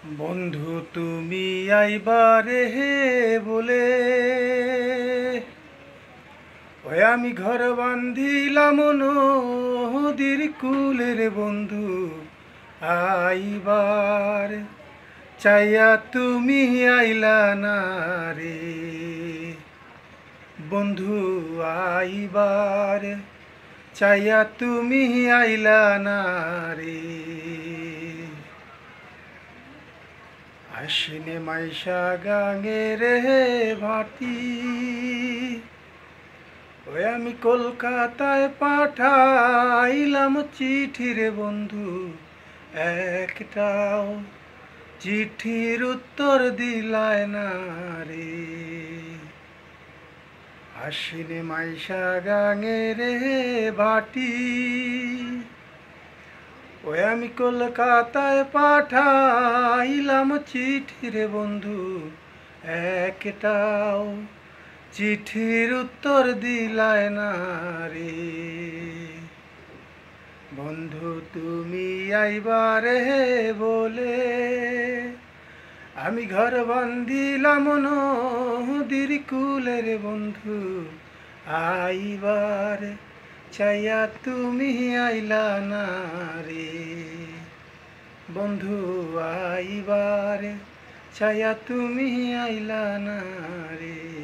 বন্ধু তুমি আইবারে হে বলে ওই আমি ঘর বান্ধিলাম নদীর কুলের বন্ধু আইবার চাইয়া তুমি আইলা না রে বন্ধু আইবার চাইয়া তুমি আইলা না রে আশ্বিনে মাইশা গাঙে রে ভাটি ওই আমি কলকাতায় পাঠাইলাম চিঠি রে বন্ধু একটাও চিঠির উত্তর দিলায় না রে আশ্বিনে মাইশা গাঙে রে ভাটি ওই আমি কলকাতায় পাঠাইলাম চিঠি রে বন্ধু একটাও চিঠির উত্তর দিলায় না রে বন্ধু তুমি আইবারে বলে আমি ঘর বান্ধিলাম নদীর কুলের বন্ধু আইবার চাইয়া তুমি আইলা না রে বন্ধু আইবার চাইয়া তুমি আইলা না রে।